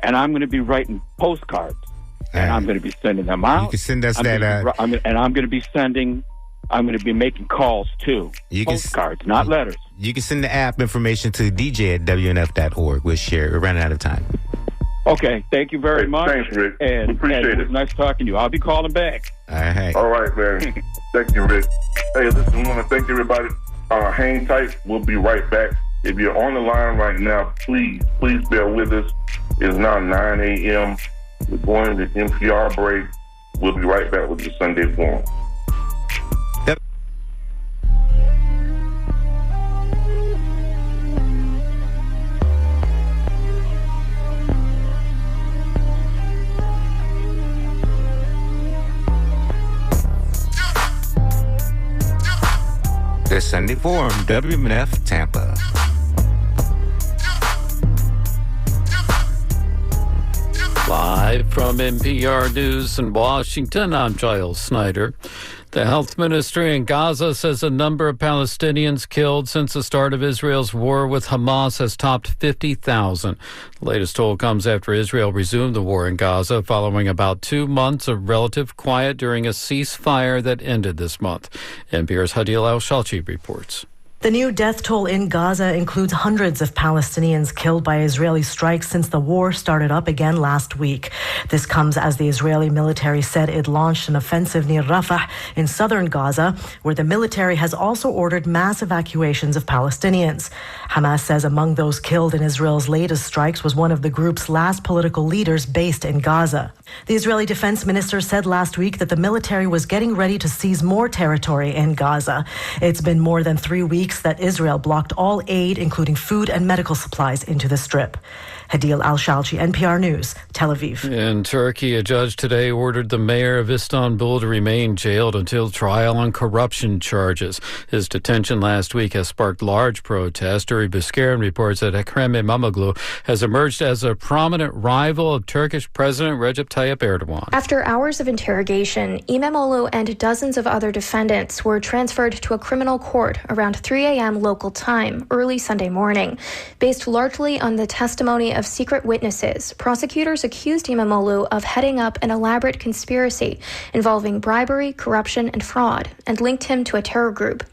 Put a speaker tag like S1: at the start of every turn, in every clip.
S1: and I'm going to be writing postcards, and I'm going to be sending them out.
S2: You can send us that.
S1: I'm going to be making calls too. Postcards, not letters.
S2: You can send the app information to dj@wnf.org. We'll share it. We're running out of time.
S1: Okay, thank you very much.
S3: Thanks, Rick.
S1: And
S3: Appreciate
S1: it was
S3: it.
S1: nice talking to you. I'll be calling back.
S3: All right, man. Thank you, Rick. Hey, listen, we want to thank everybody. Hang tight. We'll be right back. If you're on the line right now, please bear with us. It's now 9 a.m. We're going to NPR break. We'll be right back with the Sunday Forum.
S2: The Sunday Forum, WMNF Tampa.
S4: Live from NPR News in Washington, I'm Giles Snyder. The health ministry in Gaza says the number of Palestinians killed since the start of Israel's war with Hamas has topped 50,000. The latest toll comes after Israel resumed the war in Gaza following about 2 months of relative quiet during a ceasefire that ended this month. NPR's Hadil Al-Shalchi reports.
S5: The new death toll in Gaza includes hundreds of Palestinians killed by Israeli strikes since the war started up again last week. This comes as the Israeli military said it launched an offensive near Rafah in southern Gaza, where the military has also ordered mass evacuations of Palestinians. Hamas says among those killed in Israel's latest strikes was one of the group's last political leaders based in Gaza. The Israeli defense minister said last week that the military was getting ready to seize more territory in Gaza. It's been more than 3 weeks that Israel blocked all aid, including food and medical supplies, into the Strip. Hadil Al-Shalchi, NPR News, Tel Aviv.
S4: In Turkey, a judge today ordered the mayor of Istanbul to remain jailed until trial on corruption charges. His detention last week has sparked large protests. Duri Biskaran reports that Ekrem İmamoğlu has emerged as a prominent rival of Turkish President Recep Tayyip Erdogan.
S6: After hours of interrogation, İmamoğlu and dozens of other defendants were transferred to a criminal court around 3 a.m. local time early Sunday morning. Based largely on the testimony of secret witnesses, prosecutors accused İmamoğlu of heading up an elaborate conspiracy involving bribery, corruption, and fraud, and linked him to a terror group.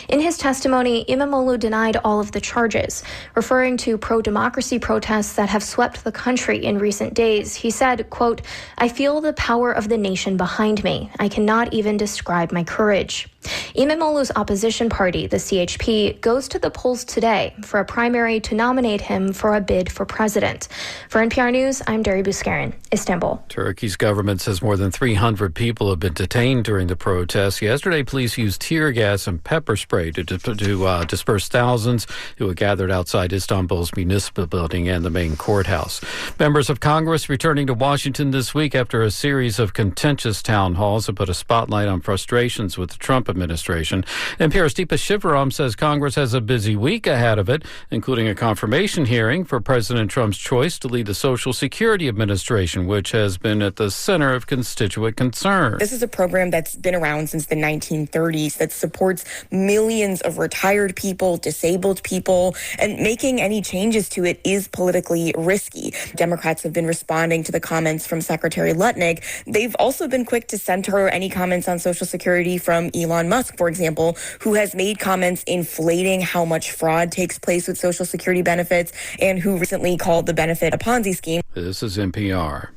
S6: In his testimony, İmamoğlu denied all of the charges. Referring to pro-democracy protests that have swept the country in recent days, he said, quote, "I feel the power of the nation behind me. I cannot even describe my courage." İmamoğlu's opposition party, the CHP, goes to the polls today for a primary to nominate him for a bid for president. For NPR News, I'm Duri Biskaran, Istanbul.
S4: Turkey's government says more than 300 people have been detained during the protests. Yesterday, police used tear gas and pepper spray to disperse thousands who had gathered outside Istanbul's municipal building and the main courthouse. Members of Congress returning to Washington this week after a series of contentious town halls have put a spotlight on frustrations with the Trump administration. NPR's Deepa Shivaram says Congress has a busy week ahead of it, including a confirmation hearing for President Trump's choice to lead the Social Security Administration, which has been at the center of constituent concern.
S7: This is a program that's been around since the 1930s that supports millions of retired people, disabled people, and making any changes to it is politically risky. Democrats have been responding to the comments from Secretary Lutnick. They've also been quick to center any comments on Social Security from Elon Musk, for example, who has made comments inflating how much fraud takes place with Social Security benefits and who recently called the benefit a Ponzi scheme.
S4: This is NPR.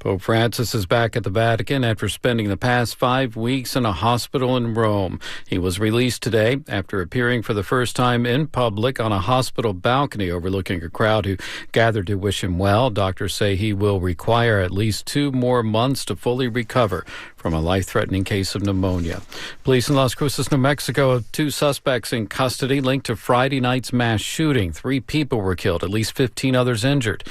S4: Pope Francis is back at the Vatican after spending the past 5 weeks in a hospital in Rome. He was released today after appearing for the first time in public on a hospital balcony overlooking a crowd who gathered to wish him well. Doctors say he will require at least 2 more months to fully recover from a life-threatening case of pneumonia. Police in Las Cruces, New Mexico, have 2 suspects in custody linked to Friday night's mass shooting. 3 people were killed, at least 15 others injured.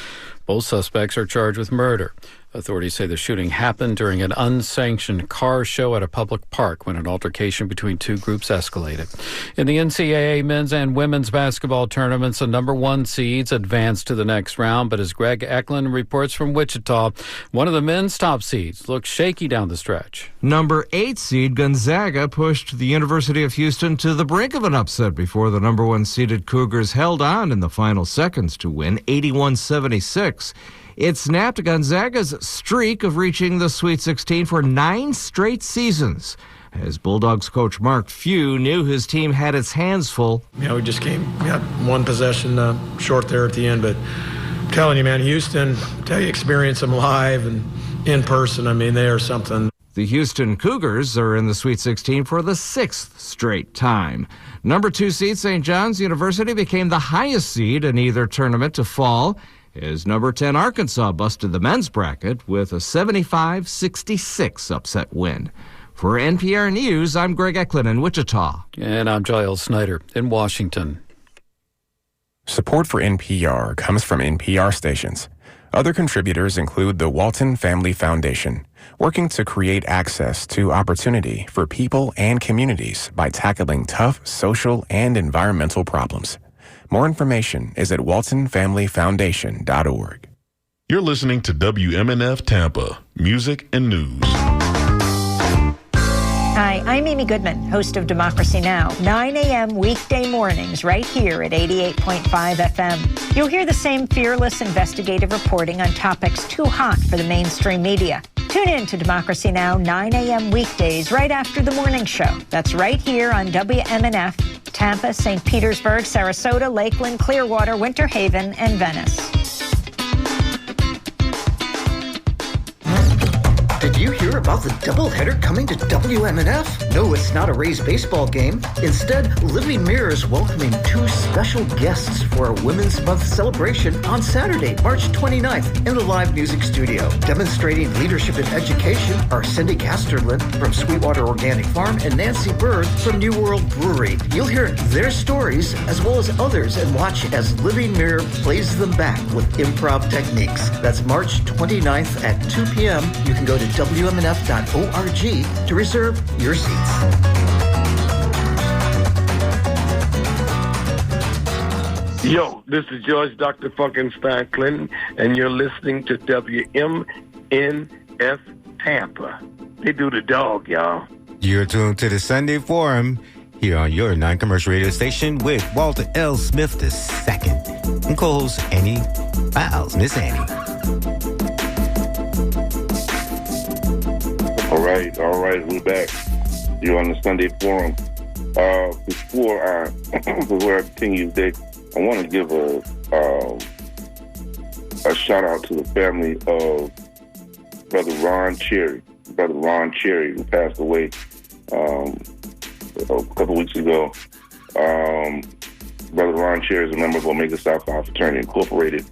S4: Both suspects are charged with murder. Authorities say the shooting happened during an unsanctioned car show at a public park when an altercation between two groups escalated. In the NCAA men's and women's basketball tournaments, the number 1 seeds advanced to the next round. But as Greg Eklund reports from Wichita, one of the men's top seeds looked shaky down the stretch.
S8: Number 8 seed Gonzaga pushed the University of Houston to the brink of an upset before the number 1 seeded Cougars held on in the final seconds to win 81-76. It snapped Gonzaga's streak of reaching the Sweet 16 for 9 straight seasons. As Bulldogs coach Mark Few knew his team had its hands full.
S9: We just got one possession short there at the end, but I'm telling you, man, Houston, experience them live and in person. I mean, they are something.
S8: The Houston Cougars are in the Sweet 16 for the 6th straight time. Number 2 seed St. John's University became the highest seed in either tournament to fall, as number 10 Arkansas busted the men's bracket with a 75-66 upset win. For NPR News, I'm Greg Eklund in Wichita.
S4: And I'm Giles Snyder in Washington.
S10: Support for NPR comes from NPR stations. Other contributors include the Walton Family Foundation, working to create access to opportunity for people and communities by tackling tough social and environmental problems. More information is at waltonfamilyfoundation.org.
S11: You're listening to WMNF Tampa, Music and News.
S12: Hi, I'm Amy Goodman, host of Democracy Now!, 9 a.m. weekday mornings right here at 88.5 FM. You'll hear the same fearless investigative reporting on topics too hot for the mainstream media. Tune in to Democracy Now! 9 a.m. weekdays right after the morning show. That's right here on WMNF, Tampa, St. Petersburg, Sarasota, Lakeland, Clearwater, Winter Haven, and Venice.
S13: Did you hear about the doubleheader coming to WMNF? No, it's not a Rays baseball game. Instead, Living Mirror is welcoming 2 special guests for a Women's Month celebration on Saturday, March 29th in the live music studio. Demonstrating leadership in education are Cindy Casterlin from Sweetwater Organic Farm and Nancy Bird from New World Brewery. You'll hear their stories as well as others and watch as Living Mirror plays them back with improv techniques. That's March 29th at 2 p.m. You can go to WMNF.org to reserve your seats.
S14: Yo, this is George Dr. Funkenstein Clinton, and you're listening to WMNF Tampa. They do the dog, y'all.
S2: You're tuned to the Sunday Forum here on your non-commercial radio station with Walter L. Smith II and co-host Annie Files. Miss Annie.
S3: All right, we're back. You're on the Sunday Forum. Before I continue today, I want to give a shout out to the family of Brother Ron Cherry. Brother Ron Cherry, who passed away a couple weeks ago. Brother Ron Cherry is a member of Omega Psi Phi Fraternity Incorporated,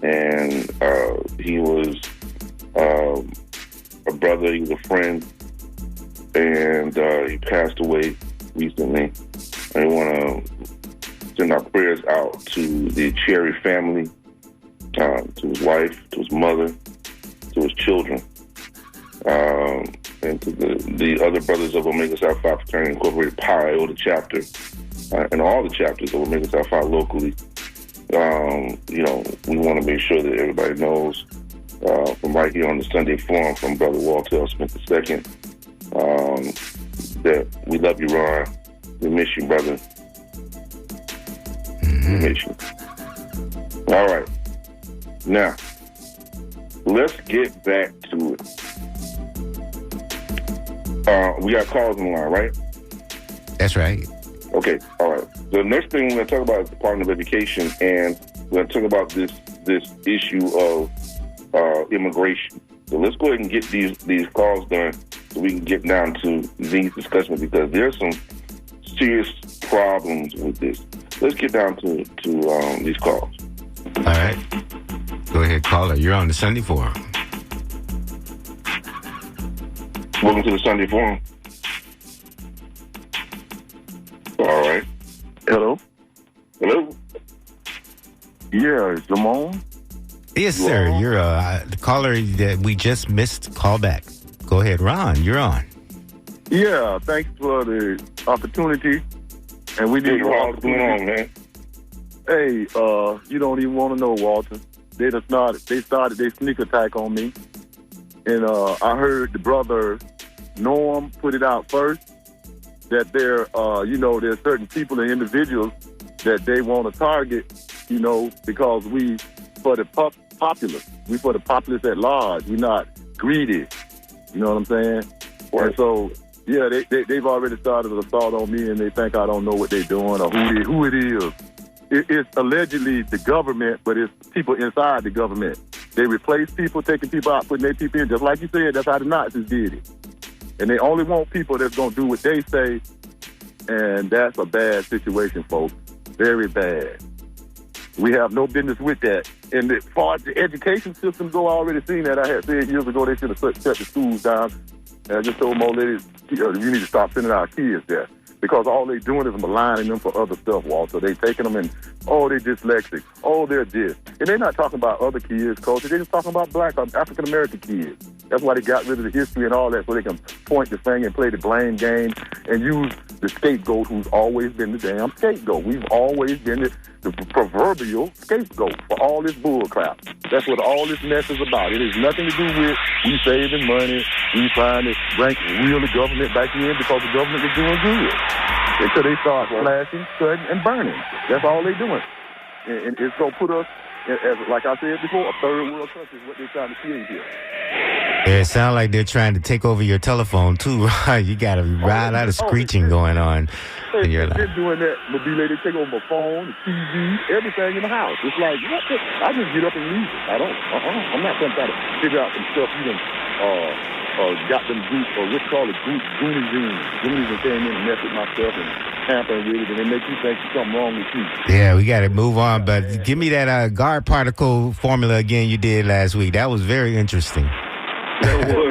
S3: and he was a brother, he was a friend, and he passed away recently. I want to send our prayers out to the Cherry family, to his wife, to his mother, to his children, and to the other brothers of Omega Psi Phi Fraternity Incorporated, Pi Iota chapter, and all the chapters of Omega Psi Phi locally. We want to make sure that everybody knows from right here on the Sunday Forum from Brother Walter L. Smith II that we love you, Ron. We miss you, brother. We miss you. All right. Now, let's get back to it. We got calls on the line, right?
S2: That's right.
S3: Okay, all right. The next thing we're going to talk about is the Department of Education, and we're going to talk about this issue of immigration. So let's go ahead and get these calls done so we can get down to these discussions, because there's some serious problems with this. Let's get down to these calls.
S2: All right. Go ahead, caller. You're on the Sunday Forum.
S3: Welcome to the Sunday Forum. All right.
S14: Hello?
S3: Hello?
S14: Yeah, Simone?
S2: Yes, sir. You're the caller that we just missed. Call back. Go ahead, Ron. You're on.
S15: Yeah, thanks for the opportunity. And we need
S3: what's going on, man?
S15: Hey, you don't even want to know, Walter. They started their sneak attack on me. And I heard the brother Norm put it out first that there's certain people and individuals that they want to target, because we for the populace. We for the populace at large. We're not greedy. You know what I'm saying? Right. And so, yeah, they've already started an assault on me, and they think I don't know what they're doing or who it is. It's allegedly the government, but it's people inside the government. They replace people, taking people out, putting their people in. Just like you said, that's how the Nazis did it. And they only want people that's going to do what they say, and that's a bad situation, folks. Very bad. We have no business with that. And as far as the education system go, I already seen that. I had said years ago they should have shut the schools down. And I just told them, ladies, you need to stop sending our kids there. Because all they doing is maligning them for other stuff, Walter. They taking them and, they're dyslexic. They're this. And they're not talking about other kids' culture. They're just talking about black or African-American kids. That's why they got rid of the history and all that, so they can point the thing and play the blame game and use the scapegoat who's always been the damn scapegoat. We've always been the proverbial scapegoat for all this bull crap. That's what all this mess is about. It has nothing to do with we saving money, we trying to reel the government back in because the government is doing good. Until they start slashing, cutting, and burning. That's all they're doing. And it's going to put us, as like I said before, a third world country is what they're trying to create here.
S2: Yeah, it sounds like they're trying to take over your telephone, too. You got a lot of screeching going on.
S15: They're doing that. Mobile, they take over my phone, the TV, everything in the house. It's like, what the? I just get up and leave it. I'm not going to try to figure out some stuff you got them groups, or what's called a group, Goonies and came in and messed with my stuff and tampering with it, and they make you think there's something wrong with you.
S2: Yeah, we got to move on, but give me that guard particle formula again you did last week. That was very interesting.
S15: That was.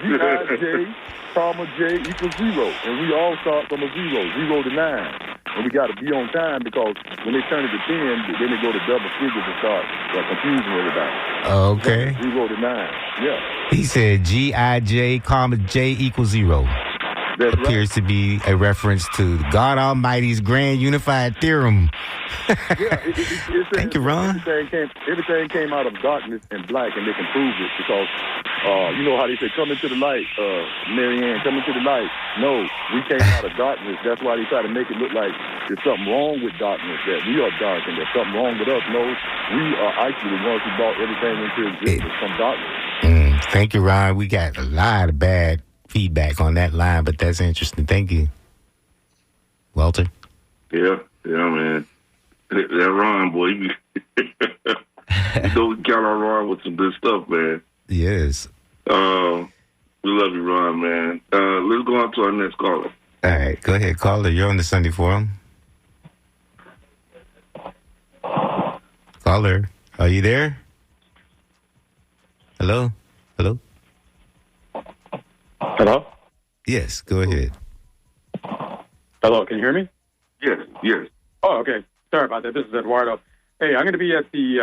S15: G-I-J, comma J equals 0, and we all start from a 0 to 9. And we got to be on time because when they turn it to 10, then they go to double figures and start confusing everybody.
S2: Okay.
S15: 0 to 9, yeah.
S2: He said G-I-J, comma J equals 0.
S15: That
S2: appears to be a reference to God Almighty's grand unified theorem. Thank you, Ron.
S15: Everything came out of darkness and black, and they can prove it because you know how they say, come into the light, Marianne, come into the light. No, we came out of darkness. That's why they try to make it look like there's something wrong with darkness, that we are dark and there's something wrong with us. No, we are actually the ones who brought everything into existence from darkness.
S2: Thank you, Ron. We got a lot of bad feedback on that line, but that's interesting. Thank you. Walter?
S3: Yeah, man. That Ron, boy, you know we count on Ron with some good stuff, man.
S2: Yes.
S3: We love you, Ron, man. Let's go on to our next caller.
S2: All right, go ahead, caller. You're on the Sunday Forum. Caller, are you there? Hello?
S16: Hello?
S2: Yes, go ahead.
S16: Hello, can you hear me?
S3: Yes.
S16: Oh, okay. Sorry about that. This is Eduardo. Hey, I'm going to be at the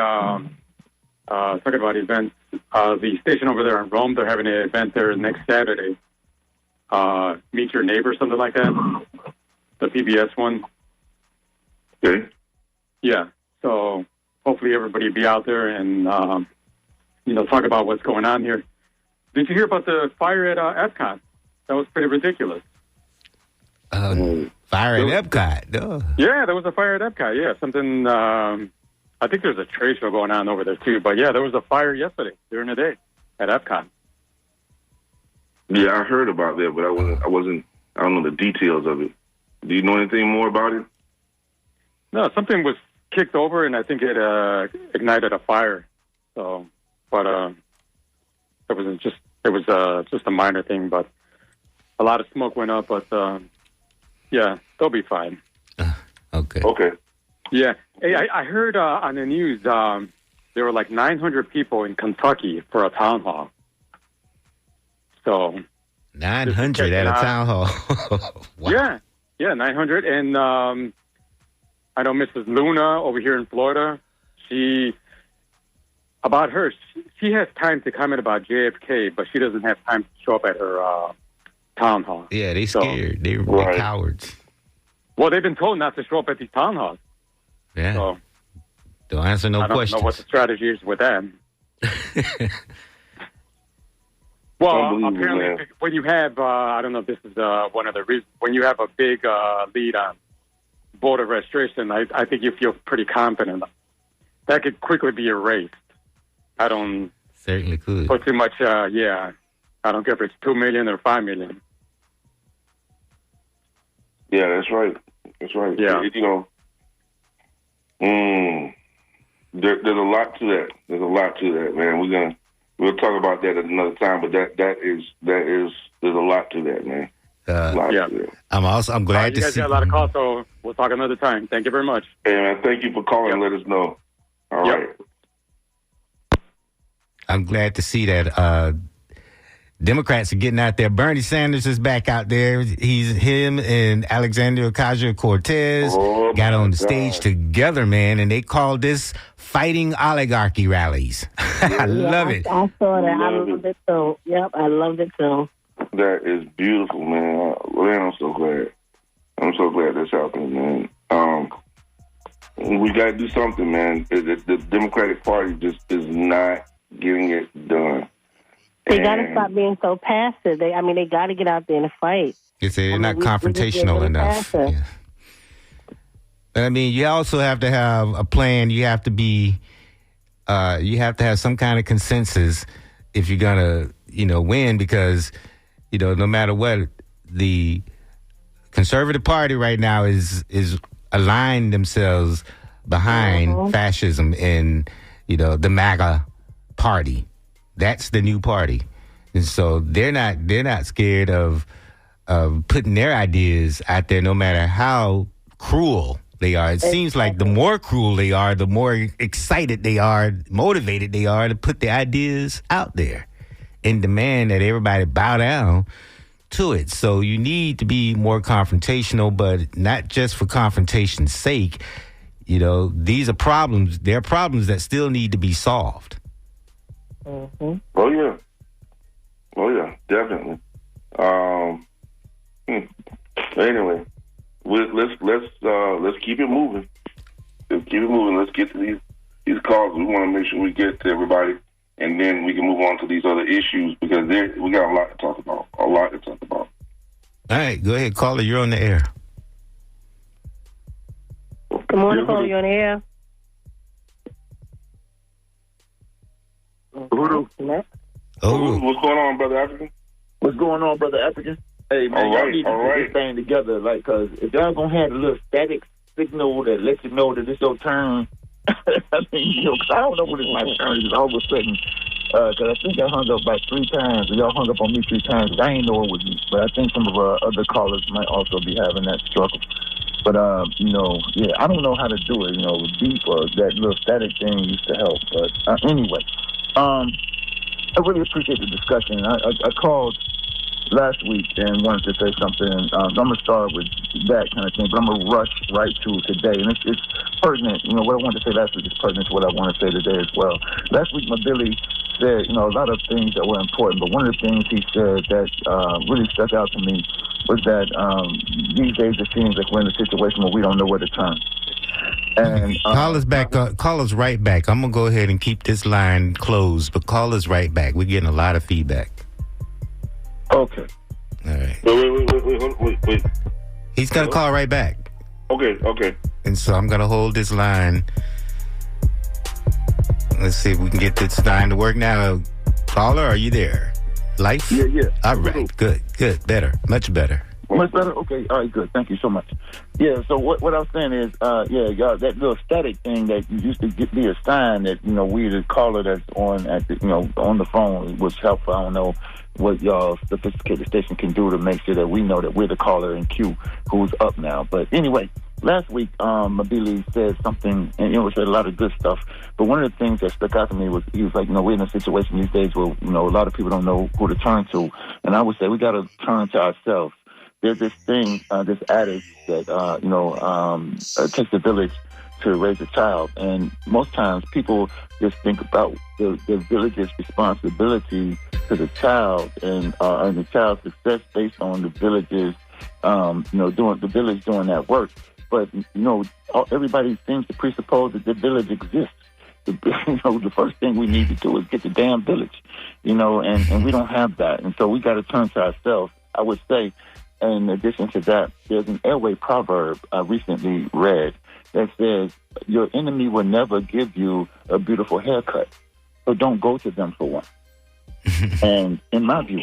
S16: talking about events. The station over there in Rome, they're having an event there next Saturday. Meet Your Neighbor, something like that. The PBS one.
S3: Okay.
S16: Yeah. So hopefully everybody will be out there and, talk about what's going on here. Did you hear about the fire at Epcot? That was pretty ridiculous.
S2: Fire at Epcot? Oh.
S16: Yeah, there was a fire at Epcot. Yeah, something. I think there's a trade show going on over there too. But yeah, there was a fire yesterday during the day at Epcot.
S3: Yeah, I heard about that, but I don't know the details of it. Do you know anything more about it?
S16: No, something was kicked over, and I think it ignited a fire. So, but it was just a minor thing, but a lot of smoke went up. But yeah, they'll be fine.
S2: Okay.
S16: Yeah. Hey, I heard on the news there were like 900 people in Kentucky for a town hall. So
S2: 900 at a town hall.
S16: Wow. Yeah, 900. And I know Mrs. Luna over here in Florida. She About her, she has time to comment about JFK, but she doesn't have time to show up at her town hall.
S2: Yeah, they scared. They're cowards.
S16: Well, they've been told not to show up at these town halls.
S2: Yeah.
S16: So,
S2: don't answer no questions.
S16: I don't know what the strategy is with that. Well, apparently, when you have, I don't know if this is one of the reasons, when you have a big lead on voter registration, I think you feel pretty confident. That could quickly be erased. I don't
S2: certainly could
S16: put too much. I don't care if it's 2 million or 5 million.
S3: Yeah, that's right. That's right.
S16: Yeah,
S3: there's a lot to that. There's a lot to that, man. We'll talk about that at another time. But there's a lot to that, man.
S2: I'm glad to see.
S16: You guys got a lot of calls, so we'll talk another time. Thank you very much.
S3: Hey, man, thank you for calling. Let us know. All right.
S2: I'm glad to see that Democrats are getting out there. Bernie Sanders is back out there. Him and Alexandria Ocasio-Cortez got on the stage together, man, and they called this fighting oligarchy rallies. I love it.
S17: I saw that. I loved it too. Yep, I loved it too.
S3: That is beautiful, man. I'm so glad. I'm so glad that's happening, man. We got to do something, man. The Democratic Party just is not getting it done.
S17: They got to stop being so passive. They got to get out there and fight.
S2: They're not confrontational enough. Yeah. But you also have to have a plan. You have to be, you have to have some kind of consensus if you're gonna, win. Because, no matter what, the Conservative Party right now is aligned themselves behind fascism and, the MAGA party. That's the new party. And so they're not scared of putting their ideas out there, no matter how cruel they are. It seems like the more cruel they are, the more excited they are, motivated they are to put the ideas out there and demand that everybody bow down to it. So you need to be more confrontational, but not just for confrontation's sake. These are problems. They're problems that still need to be solved.
S17: Mm-hmm.
S3: Oh yeah, definitely. Anyway, let's keep it moving. Let's keep it moving. Let's get to these calls. We want to make sure we get to everybody, and then we can move on to these other issues because we got a lot to talk about. All
S2: right, go ahead, caller. You're on the air.
S17: Good morning, caller. You're on the air.
S3: What's going on, Brother African?
S18: What's going on, Brother African? Hey, man, y'all need to put this thing together, because if y'all gonna have a little static signal that lets you know that it's your turn, cause I don't know when it's my turn. It's all of a sudden, cause I think I hung up about 3 times, and y'all hung up on me 3 times. I ain't know it was me, but I think some of our other callers might also be having that struggle. But, I don't know how to do it, beep or that little static thing used to help. But anyway, I really appreciate the discussion. I called last week and wanted to say something. So I'm going to start with that kind of thing, but I'm going to rush right to today. And it's pertinent. What I wanted to say last week is pertinent to what I want to say today as well. Last week, my Billy said, a lot of things that were important, but one of the things he said that really stuck out to me was that these days it seems like we're in a situation where we don't know where to turn. And
S2: call us back. Call us right back. I'm gonna go ahead and keep this line closed, but call us right back. We're getting a lot of feedback.
S18: Okay.
S2: All right.
S3: Wait.
S2: He's gonna call right back.
S3: Okay.
S2: And so I'm gonna hold this line. Let's see if we can get this line to work now. Caller, are you there? Life?
S18: Yeah.
S2: All right. Good. Better. Much better.
S18: Much better? Okay. All right, good. Thank you so much. Yeah, so what I was saying is, y'all, that little static thing that used to be a sign that, we the caller that's on on the phone was helpful. I don't know what y'all sophisticated station can do to make sure that we know that we're the caller in queue who's up now. But anyway, last week, Mabili said something, and said a lot of good stuff. But one of the things that stuck out to me was, he was like, we're in a situation these days where, a lot of people don't know who to turn to. And I would say we got to turn to ourselves. There's this thing, this adage that, it takes a village to raise a child. And most times people just think about the village's responsibility to the child and the child's success based on the village's, doing that work. But, everybody seems to presuppose that the village exists. The first thing we need to do is get the damn village, and we don't have that. And so we got to turn to ourselves. I would say, in addition to that, there's an airway proverb I recently read that says, your enemy will never give you a beautiful haircut, so don't go to them for one. And in my view,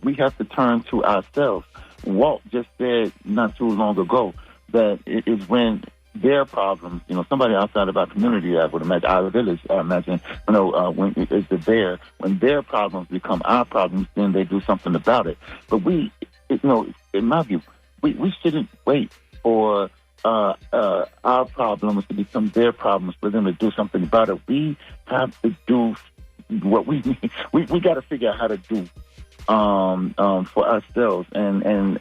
S18: we have to turn to ourselves. Walt just said not too long ago that it is when their problems, somebody outside of our community, I would imagine, our village, I imagine, when their problems become our problems, then they do something about it. But in my view, we shouldn't wait for our problems to become their problems for them to do something about it. We have to do what we need. We got to figure out how to do for ourselves. And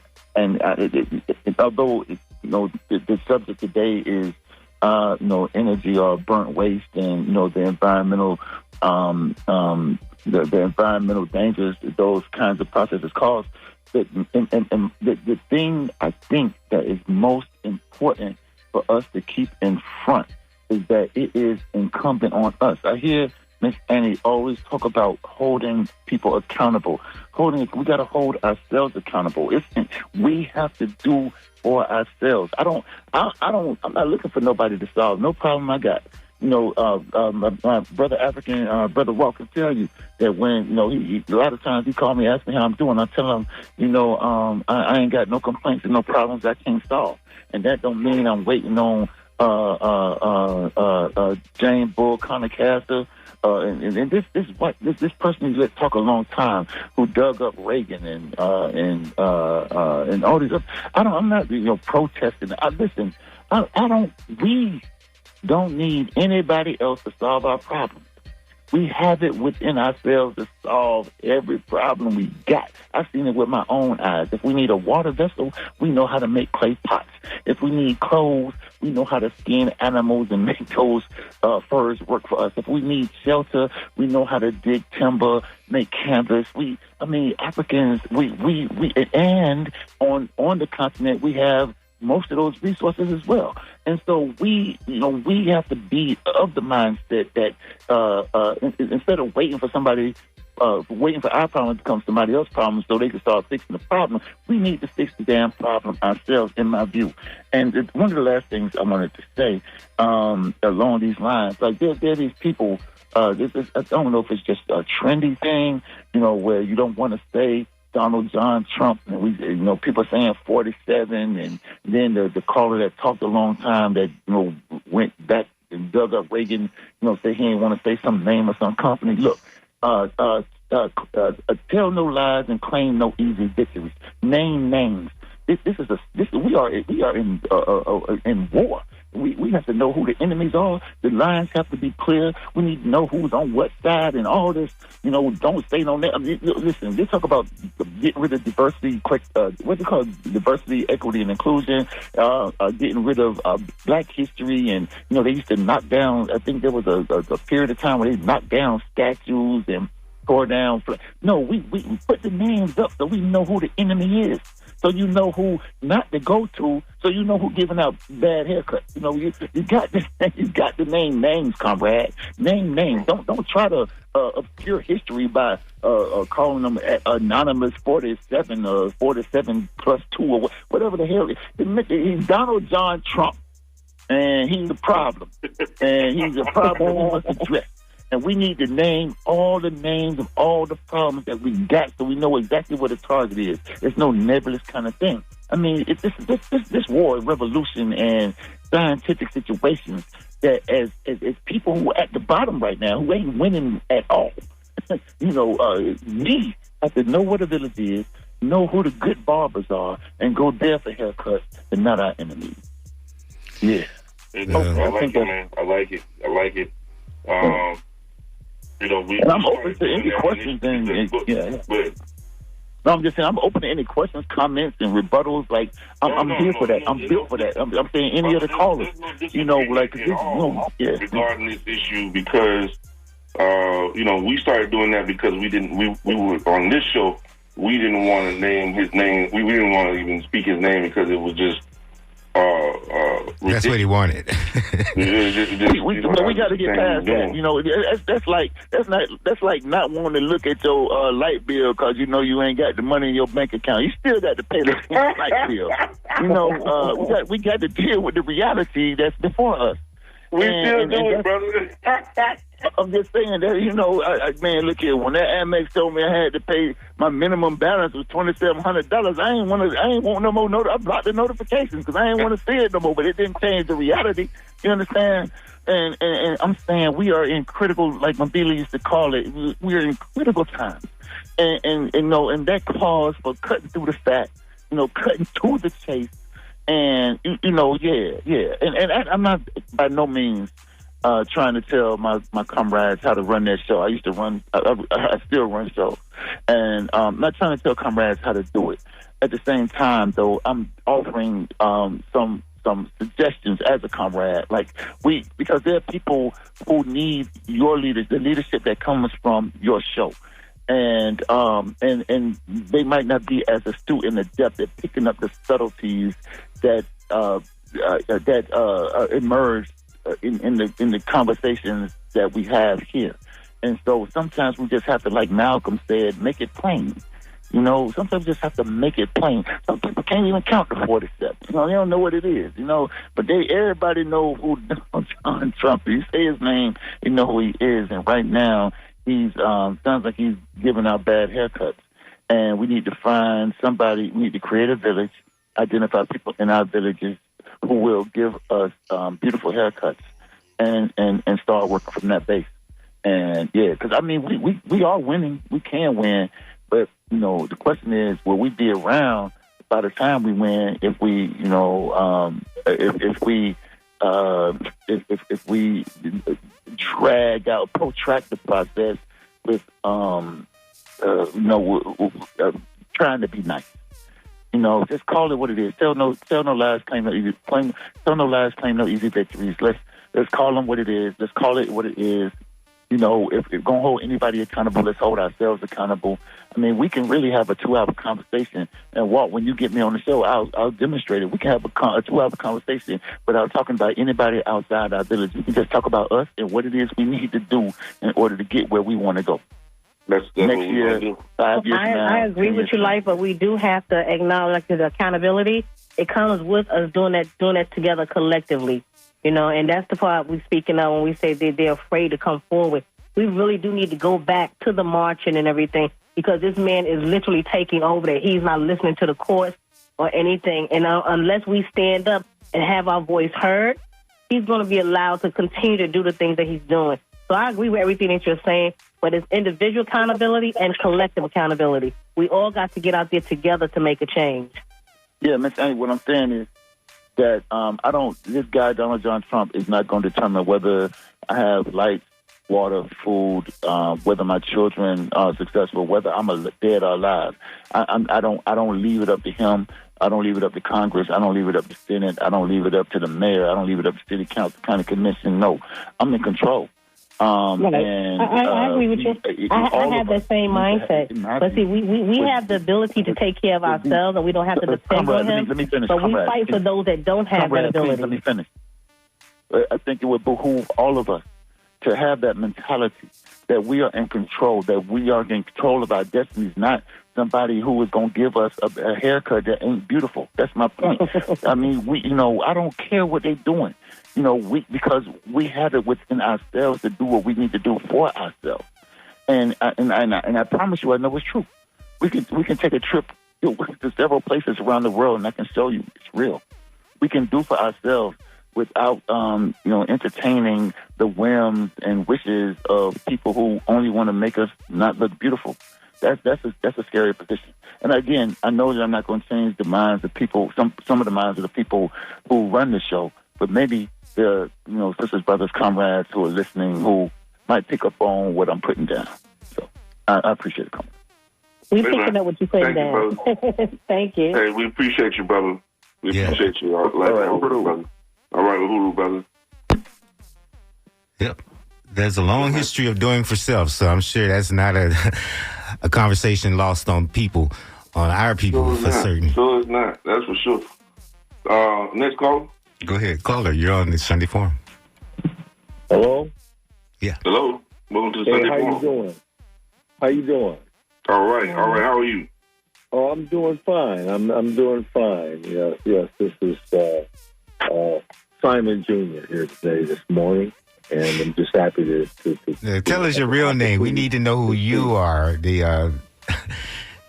S18: although the subject today is energy or burnt waste and the environmental the environmental dangers those kinds of processes cause. The thing I think that is most important for us to keep in front is that it is incumbent on us. I hear Miss Annie always talk about holding people accountable. We got to hold ourselves accountable. We have to do for ourselves. I'm not looking for nobody to solve no problem I got. My brother African, brother Walt can tell you that when, a lot of times he call me, ask me how I'm doing. I tell him, I ain't got no complaints and no problems I can't solve. And that don't mean I'm waiting on Jane Bull, Connor Castor, and this person who's talk a long time who dug up Reagan and all these other. I'm not protesting. We don't need anybody else to solve our problems. We have it within ourselves to solve every problem we got. I've seen it with my own eyes. If we need a water vessel, we know how to make clay pots. If we need clothes, we know how to skin animals and make those furs work for us. If we need shelter, we know how to dig timber, make canvas. Africans, and on the continent, we have most of those resources as well. And so we have to be of the mindset that instead of waiting for our problem to become somebody else's problem so they can start fixing the problem, we need to fix the damn problem ourselves, in my view. And one of the last things I wanted to say along these lines, like there are these people, I don't know if it's just a trendy thing, where you don't want to say Donald John Trump, and people saying 47, and then the caller that talked a long time that went back and dug up Reagan, say he didn't want to say some name or some company. Look, tell no lies and claim no easy victories. Name names. We are in war. We have to know who the enemies are. The lines have to be clear. We need to know who's on what side and all this. Don't say no name. Listen, they talk about getting rid of diversity. What's it called? Diversity, equity, and inclusion. Getting rid of Black history, and they used to knock down. I think there was a period of time where they knocked down statues and tore down. No, we put the names up so we know who the enemy is. So you know who not to go to. So you know who giving out bad haircuts. You got to name names, comrade. Name names. Don't try to obscure history by calling them anonymous 47 or 47 plus 2 or whatever the hell. He's Donald John Trump, and he's a problem, and he's a problem we must address. And we need to name all the names of all the problems that we got so we know exactly what the target is. There's no nebulous kind of thing. This war, revolution, and scientific situations that as people who are at the bottom right now, who ain't winning at all, we have to know what the village is, know who the good barbers are, and go there for haircuts and not our enemies. Yeah.
S3: I like it, man. I like it.
S18: And I'm open to any questions. No, I'm just saying I'm open to any questions, comments, and rebuttals. Like I'm here for that. I'm built for that. I'm saying any other callers,
S3: regarding this issue because we started doing that because we were on this show. We didn't want to name his name. We didn't want to even speak his name because it was just.
S2: That's what he wanted.
S18: We got to get past that. That's like not wanting to look at your light bill because you ain't got the money in your bank account. You still got to pay the light bill. We got to deal with the reality that's before us.
S3: We still do it, brother.
S18: I'm just saying that, man, look here. When that Amex told me I had to pay my minimum balance was $2,700, I ain't want no more. I blocked the notifications because I ain't want to see it no more. But it didn't change the reality. You understand? And I'm saying we are in critical, like Mabila used to call it. We are in critical times, and that calls for cutting through the fat. Cutting through the chase. And And I'm not by no means trying to tell my comrades how to run that show. I used to run. I still run shows, and I'm not trying to tell comrades how to do it. At the same time, though, I'm offering some suggestions as a comrade, because there are people who need your the leadership that comes from your show. And they might not be as astute in the depth at picking up the subtleties that emerge in the conversations that we have here. And so sometimes we just have to, like Malcolm said, make it plain. Sometimes we just have to make it plain. Some people can't even count to 47. They don't know what it is. But everybody know who John Trump is. You say his name, you know who he is. And right now, he's sounds like he's giving out bad haircuts, and we need to find somebody. We need to create a village, identify people in our villages who will give us beautiful haircuts, and start working from that base. And because we are winning, we can win, but the question is, will we be around by the time we win? If we protract the process with trying to be nice. Just call it what it is. Tell no lies, claim no easy. Tell no lies, claim no easy victories. Let's call them what it is. Let's call it what it is. If we're gonna hold anybody accountable, let's hold ourselves accountable. We can really have a 2-hour conversation. And Walt, when you get me on the show, I'll demonstrate it. We can have a 2-hour conversation without talking about anybody outside our village. We can just talk about us and what it is we need to do in order to get where we want to go. Next year, 5 years now.
S17: I agree with you, Life, but we do have to acknowledge the accountability. It comes with us doing that together collectively. And that's the part we're speaking of when we say they're afraid to come forward. We really do need to go back to the marching and everything, because this man is literally taking over that. He's not listening to the courts or anything. And unless we stand up and have our voice heard, he's going to be allowed to continue to do the things that he's doing. So I agree with everything that you're saying, but it's individual accountability and collective accountability. We all got to get out there together to make a change.
S18: Yeah, Miss Annie, what I'm saying is that this guy, Donald John Trump, is not going to determine whether I have lights, water, food, whether my children are successful, whether I'm dead or alive. I don't leave it up to him. I don't leave it up to Congress. I don't leave it up to Senate. I don't leave it up to the mayor. I don't leave it up to City Council, County Commission. No, I'm in control.
S17: I agree with you. I have that same mindset. But see, we have the ability to take care of ourselves, and we don't have to depend on him.
S18: Let me finish.
S17: But we fight for those that don't have that ability.
S18: Please, let me finish. I think it would behoove all of us to have that mentality that we are in control, that we are in control of our destinies, not somebody who is going to give us a haircut that ain't beautiful. That's my point. I don't care what they're doing. Because we have it within ourselves to do what we need to do for ourselves. And I promise you, I know it's true. We can take a trip to several places around the world, and I can show you it's real. We can do for ourselves without entertaining the whims and wishes of people who only want to make us not look beautiful. That's a scary position. And again, I know that I'm not going to change the minds of people, some of the minds of the people who run the show, but maybe there are sisters, brothers, comrades who are listening who might pick up on what I'm putting down. So I appreciate it, coming.
S17: We picking up what you're putting down. Thank you.
S3: Hey, we appreciate you, brother. We appreciate you. All right, brother. All right, Uhuru, brother.
S2: Yep. There's a long history of doing for self, so I'm sure that's not a conversation lost on people, on our people for certain.
S3: Sure it's not. That's for sure. Next call.
S2: Go ahead, caller. You're on the Sunday Forum.
S19: Hello?
S2: Yeah.
S3: Hello. Welcome to the Sunday Forum.
S19: How you doing? How you doing?
S3: All right. How are you?
S19: Oh, I'm doing fine. I'm doing fine. Yes. This is Simon Jr. here today, this morning, and I'm just happy to
S2: tell us your real name. We need to know who you are.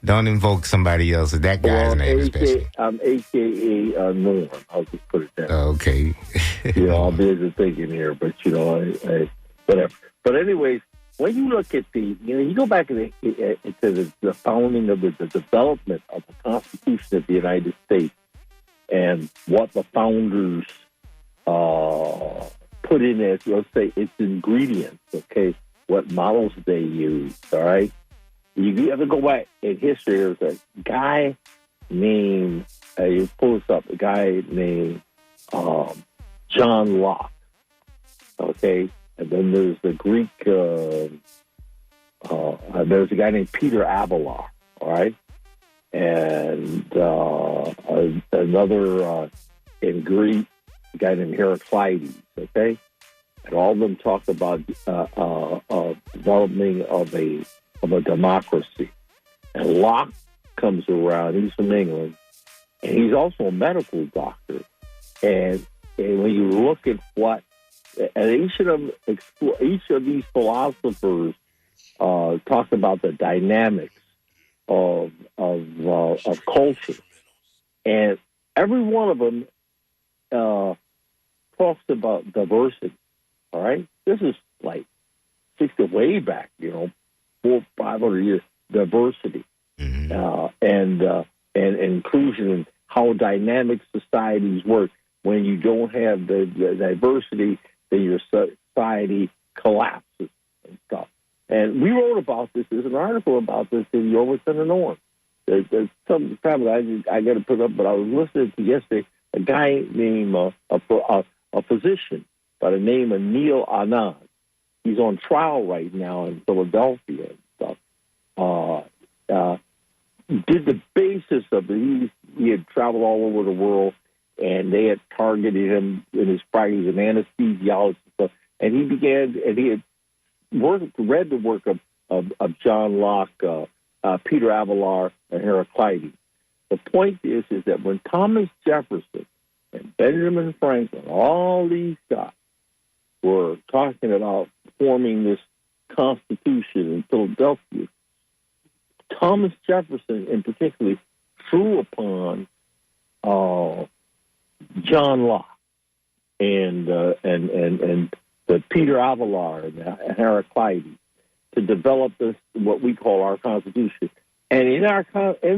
S2: Don't invoke somebody else. That guy's name, especially.
S19: I'm AKA Norm. I'll just put it down.
S2: Okay.
S19: I'll be thinking here, but I whatever. But anyways, when you look at you go back to the founding of the development of the Constitution of the United States and what the founders put in as, let's say, its ingredients, okay, what models they used, all right? You ever go back in history, there's a guy named, you pull this up, a guy named John Locke, okay? And then there's the Greek, there's a guy named Peter Abelard, all right? And another in Greek, a guy named Heraclides, okay? And all of them talk about developing of a democracy. And Locke comes around, he's from England, and he's also a medical doctor. And when you look at what, and each of these philosophers talk about the dynamics of culture, and every one of them talks about diversity. All right, this is like 60 way back, 400-500 years diversity, and inclusion, and how dynamic societies work. When you don't have the diversity, then your society collapses and stuff. And we wrote about this. There's an article about this in the Overton and Norm. There's some time I got to put up, but I was listening to yesterday a guy named a physician by the name of Neil Anand. He's on trial right now in Philadelphia and stuff. Did the basis of it. He had traveled all over the world, and they had targeted him in his practice, an anesthesiologist and stuff. And he had read the work of John Locke, Peter Abelard, and Heraclides. The point is that when Thomas Jefferson and Benjamin Franklin, all these guys, were talking about forming this Constitution in Philadelphia, Thomas Jefferson, in particular, drew upon John Locke and the Peter Abelard and Heraclides to develop this, what we call our Constitution. And in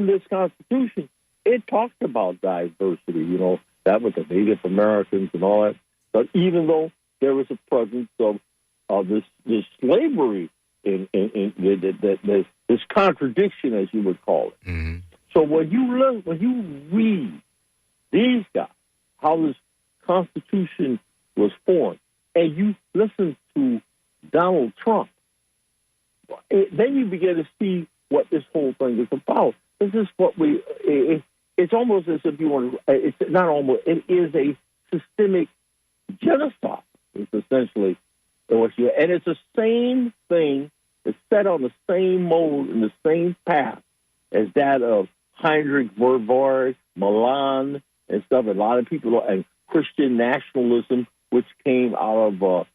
S19: this Constitution, it talks about diversity. That with the Native Americans and all that. But even though there was a presence of this slavery in this contradiction, as you would call it. Mm-hmm. So when you read these guys, how this Constitution was formed, and you listen to Donald Trump, then you begin to see what this whole thing is about. This is what it's almost as if you want to, it's not almost, it is a systemic genocide. It's essentially what and it's the same thing. It's set on the same mode and the same path as that of Heinrich Verwoerd, Milan, and stuff. A lot of people, and Christian nationalism, which came out of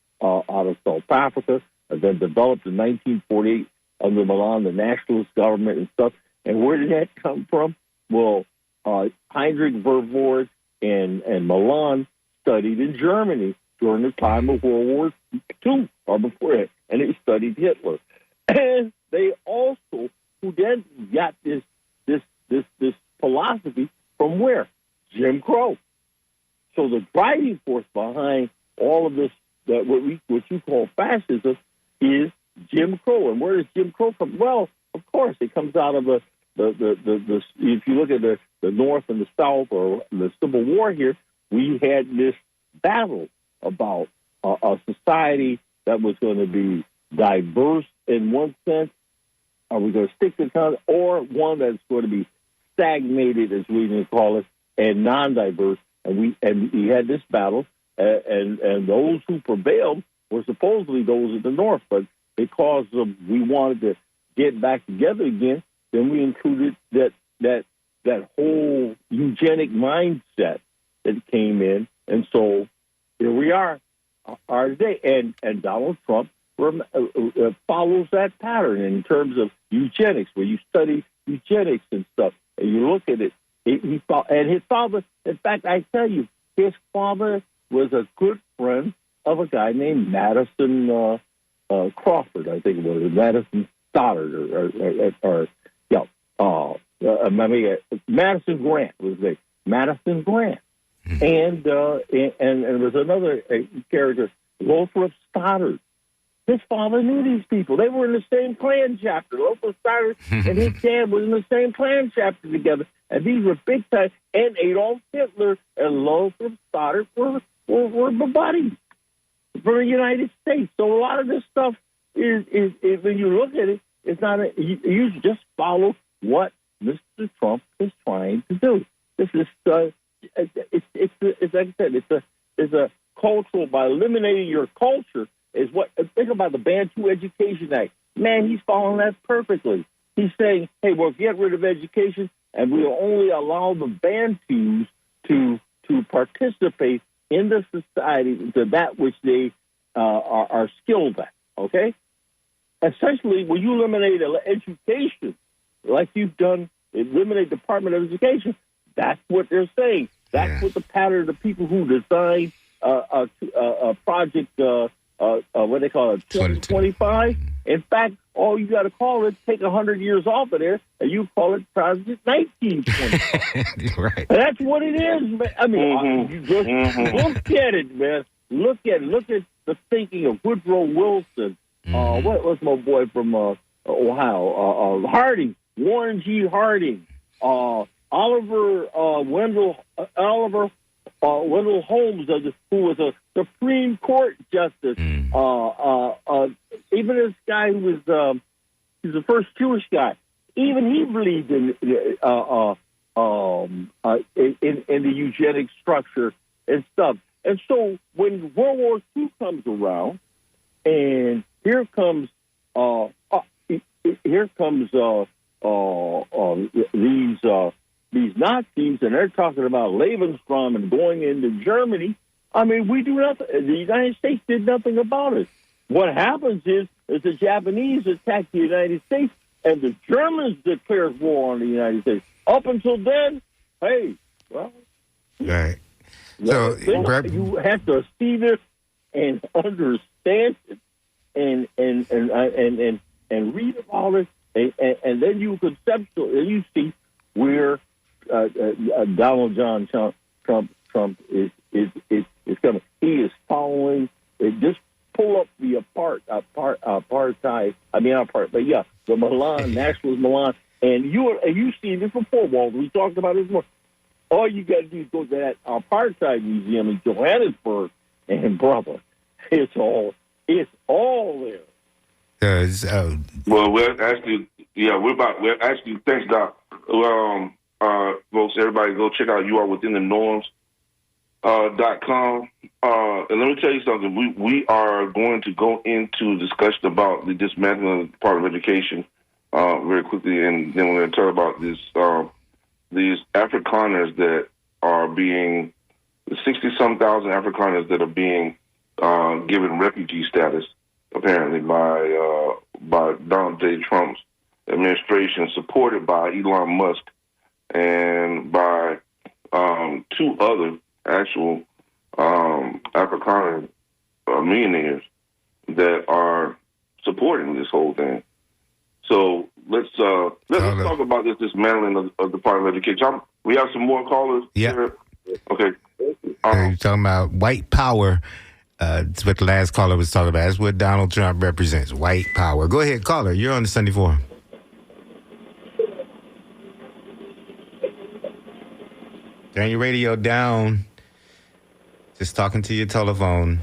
S19: South Africa, and then developed in 1948 under Milan, the nationalist government and stuff. And where did that come from? Well, Heinrich Verwoerd and Milan studied in Germany during the time of World War II or before it, and they studied Hitler. And they also, who then got this philosophy from where? Jim Crow. So the driving force behind all of this, that what you call fascism, is Jim Crow. And where does Jim Crow come? Well, of course, course, it comes out of the if you look at the North and the South or the Civil War here, we had this battle about a society that was going to be diverse in one sense. Are we going to stick to content, or one that's going to be stagnated, as we can call it, and non-diverse? And we had this battle, and those who prevailed were supposedly those in the North, but because we wanted to get back together again, then we included that whole eugenic mindset that came in, and so here we are today. And Donald Trump follows that pattern in terms of eugenics, where you study eugenics and stuff, and you look at it. And his father, in fact, I tell you, his father was a good friend of a guy named Madison Crawford, I think it was, Madison Stoddard, Madison Grant was his name. Madison Grant. And there was another character, Lothrop Stoddard. His father knew these people. They were in the same Klan chapter. Lothrop Stoddard and his dad was in the same Klan chapter together. And these were big time. And Adolf Hitler and Lothrop Stoddard were buddies for the United States. So a lot of this stuff is when you look at it, it's not you just follow what Mr. Trump is trying to do. This is it's like I said, it's a cultural, by eliminating your culture is what. Think about the Bantu Education Act. Man, he's following that perfectly. He's saying, hey, we'll get rid of education and we'll only allow the Bantus to participate in the society to that which they are skilled at. Okay? Essentially, when you eliminate education, like you've done, eliminate Department of Education, that's what they're saying. That's what the pattern of the people who designed a project, what they call it, 2025. In fact, all you got to call it, take 100 years off of there, and you call it Project 1925.
S2: Right.
S19: That's what it is, man. I mean, you just look at it, man. Look at the thinking of Woodrow Wilson. What was my boy from Ohio? Harding, Warren G. Harding, Oliver Wendell Holmes, who was a Supreme Court justice. Even this guy who was he's the first Jewish guy. Even he believed in the eugenic structure and stuff. And so when World War II comes around, and here comes these Nazis, and they're talking about Lebensraum and going into Germany. I mean, we do nothing. The United States did nothing about it. What happens is the Japanese attack the United States, and the Germans declare war on the United States. Up until then, hey, well,
S2: right. So
S19: you have to see this and understand it, and read about it, and then you you see where Donald John Trump is coming. He is following. Just pull up the apartheid. I mean, the Milan nationalist Milan, and you seen this before, Walter. We talked about this more. All you got to do is go to that apartheid museum in Johannesburg, and brother, it's all there.
S3: Well, we're actually, thanks, Doc. Folks, everybody go check out youarewithinthenorms.com. And let me tell you something. We are going to go into discussion about the dismantling of the Department of Education very quickly, and then we're going to talk about this these Afrikaners that are being 60-some thousand Afrikaners that are being given refugee status, apparently by Donald J. Trump's administration, supported by Elon Musk and by two other actual Afrikaner millionaires that are supporting this whole thing. So let's talk about this dismantling of the Department of Education. We have some more callers.
S2: Yeah.
S3: Okay.
S2: You're talking about white power. That's what the last caller was talking about. That's what Donald Trump represents, white power. Go ahead, caller. You're on the Sunday Forum. Turn your radio down. Just talking to your telephone.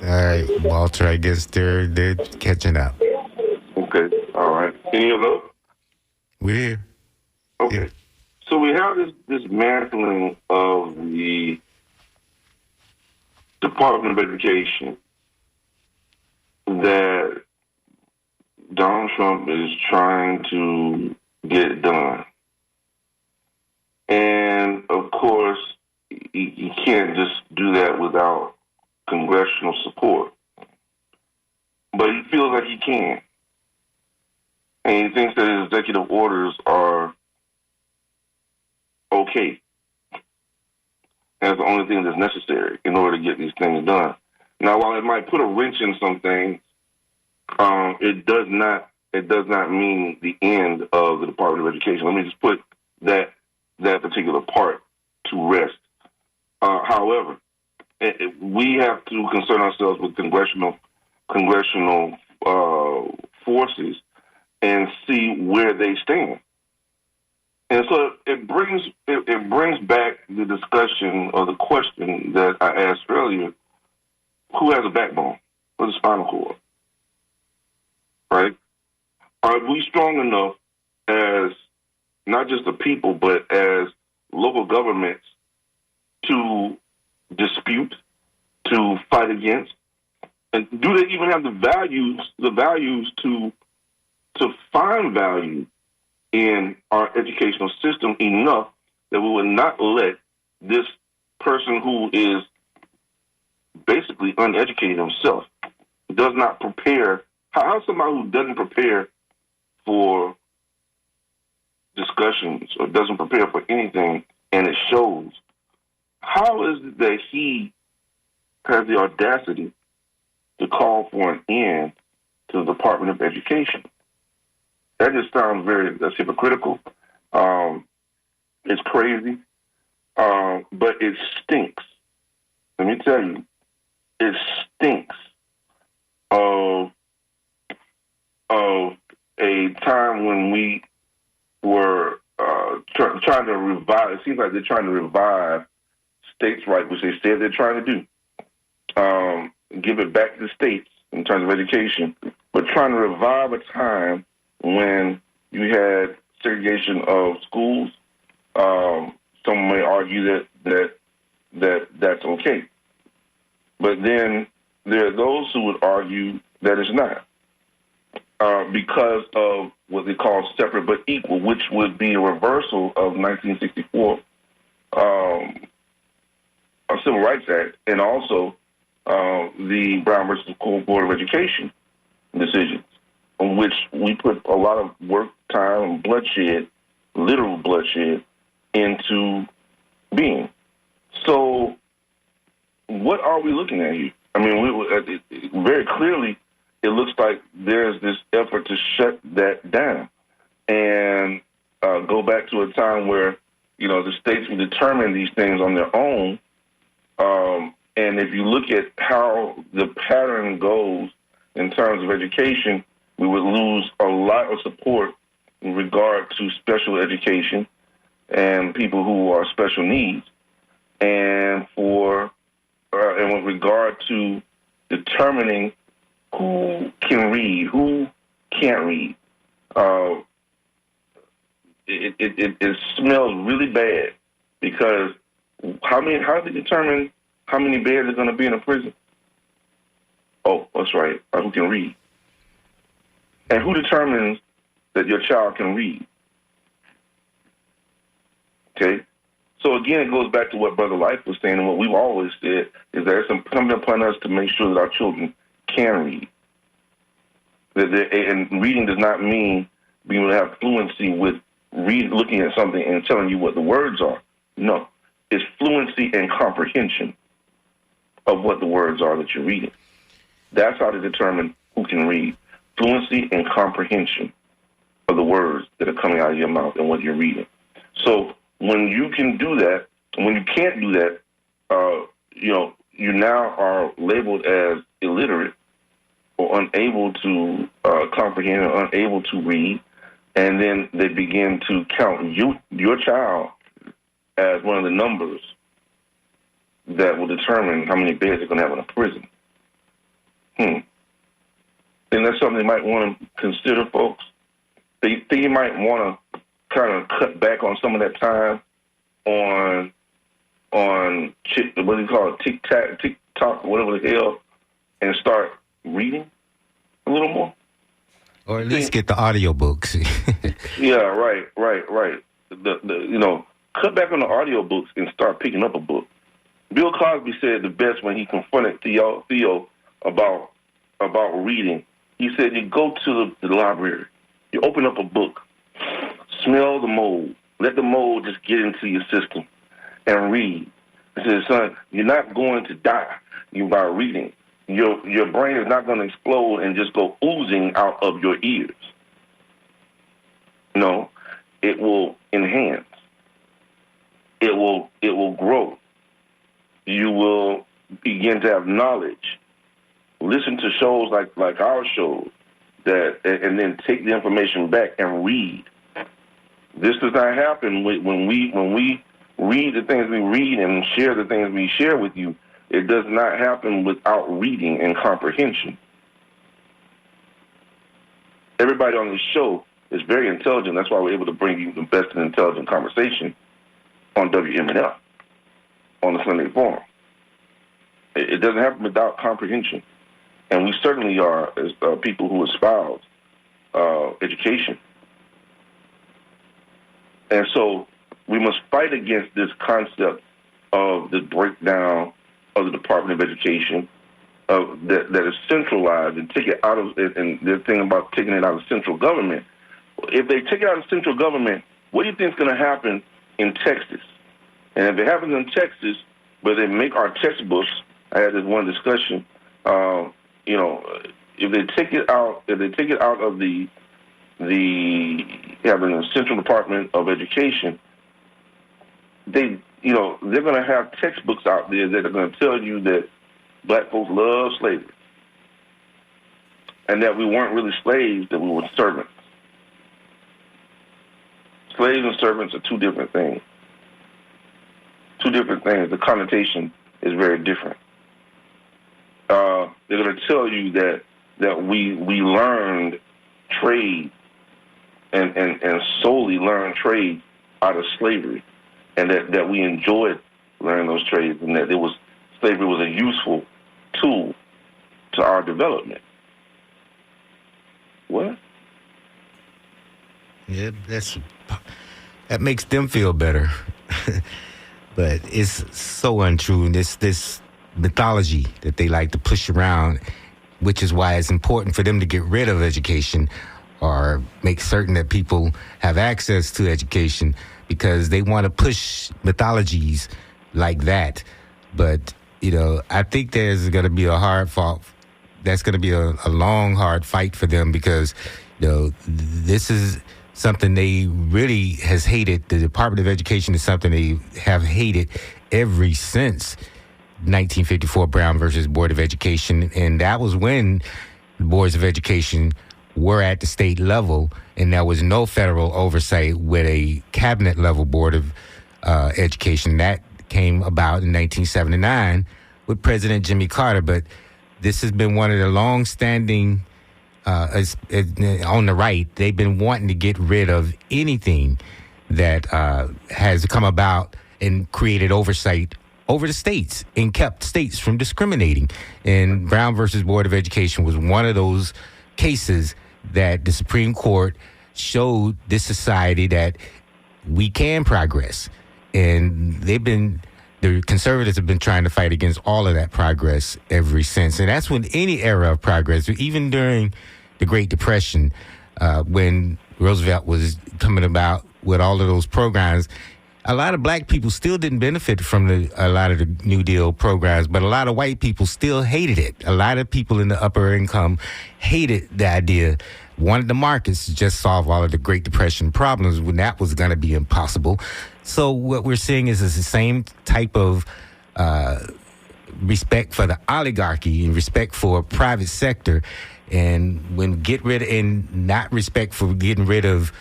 S2: All right, Walter, I guess they're catching up.
S3: Okay, all right. Any of those?
S2: We're here.
S3: Okay. Yeah. So we have this dismantling of the Department of Education that Donald Trump is trying to get done. And, of course, you can't just do that without congressional support. But he feels like he can. And he thinks that his executive orders are okay. That's the only thing that's necessary in order to get these things done. Now, while it might put a wrench in some things, it does not mean the end of the Department of Education. Let me just put that particular part to rest. However, we have to concern ourselves with congressional forces and see where they stand. And so it brings back the discussion or the question that I asked earlier: who has a backbone? What's the spinal cord? Right? Are we strong enough as not just the people, but as local governments to dispute, to fight against? And do they even have the values to find value in our educational system enough that we would not let this person who is basically uneducated himself, does not prepare? How somebody who doesn't prepare for discussions or doesn't prepare for anything, and it shows, how is it that he has the audacity to call for an end to the Department of Education? That just sounds that's hypocritical. It's crazy, but it stinks. Let me tell you, it stinks of a time when we were trying to revive. It seems like they're trying to revive states' rights, which they said they're trying to do. Give it back to the states in terms of education, but trying to revive a time when you had segregation of schools. Some may argue that's okay, but then there are those who would argue that it's not, because of what they call separate but equal, which would be a reversal of 1964 Civil Rights Act, and also the Brown versus Board of Education decisions, on which we put a lot of work, time, and bloodshed, literal bloodshed, into being. So what are we looking at here? I mean, very clearly, it looks like there's this effort to shut that down and go back to a time where, the states would determine these things on their own. And if you look at how the pattern goes in terms of education, we would lose a lot of support in regard to special education and people who are special needs, and with regard to determining who can read, who can't read. It smells really bad, because how do they determine how many beds are going to be in a prison? Oh, that's right, who can read. And who determines that your child can read? Okay? So again, it goes back to what Brother Life was saying, and what we've always said, is that it's incumbent upon us to make sure that our children can read. And reading does not mean being able to have fluency with looking at something and telling you what the words are. No. It's fluency and comprehension of what the words are that you're reading. That's how to determine who can read. Fluency and comprehension of the words that are coming out of your mouth and what you're reading. So when you can do that, when you can't do that, you now are labeled as illiterate or unable to comprehend or unable to read. And then they begin to count your child as one of the numbers that will determine how many beds they're going to have in a prison. And that's something they might want to consider, folks. They might want to kind of cut back on some of that time on what do you call it, TikTok, whatever the hell, and start reading a little more.
S2: Or at least get the audiobooks.
S3: Yeah, right. Cut back on the audiobooks and start picking up a book. Bill Cosby said the best when he confronted Theo about reading. He said, you go to the library, you open up a book, smell the mold, let the mold just get into your system, and read. He said, son, you're not going to die by reading. Your brain is not going to explode and just go oozing out of your ears. No, it will enhance. It will grow. You will begin to have knowledge. Listen to shows like our shows, and then take the information back and read. This does not happen when we read the things we read and share the things we share with you. It does not happen without reading and comprehension. Everybody on this show is very intelligent. That's why we're able to bring you the best in intelligent conversation on WMNF, on the Sunday Forum. It doesn't happen without comprehension. And we certainly are, as people who espouse education. And so we must fight against this concept of the breakdown of the Department of Education that is centralized and take it out of, and they're thinking about taking it out of central government. If they take it out of central government, what do you think is going to happen in Texas? And if it happens in Texas, where they make our textbooks, I had this one discussion, if they take it out of the having a central Department of Education, they're going to have textbooks out there that are going to tell you that black folks love slavery and that we weren't really slaves, that we were servants. Slaves and servants are two different things. The connotation is very different. They're going to tell you that we learned trade and solely learned trade out of slavery, and that we enjoyed learning those trades, and that slavery was a useful tool to our development. What?
S2: Yeah, that makes them feel better. But it's so untrue. This mythology that they like to push around, which is why it's important for them to get rid of education or make certain that people have access to education, because they want to push mythologies like that. But, I think there's going to be a hard fight. That's going to be a long, hard fight for them, because, this is something they really has hated. The Department of Education is something they have hated ever since 1954 Brown versus Board of Education. And that was when the boards of education were at the state level, and there was no federal oversight with a cabinet level board of education. That came about in 1979 with President Jimmy Carter. But this has been one of the long-standing, on the right, they've been wanting to get rid of anything that has come about and created oversight over the states and kept states from discriminating. And Brown versus Board of Education was one of those cases that the Supreme Court showed this society that we can progress. And the conservatives have been trying to fight against all of that progress ever since. And that's when any era of progress, even during the Great Depression, when Roosevelt was coming about with all of those programs, a lot of black people still didn't benefit from a lot of the New Deal programs, but a lot of white people still hated it. A lot of people in the upper income hated the idea, wanted the markets to just solve all of the Great Depression problems, when that was going to be impossible. So what we're seeing is the same type of respect for the oligarchy and respect for private sector, and not respect for getting rid of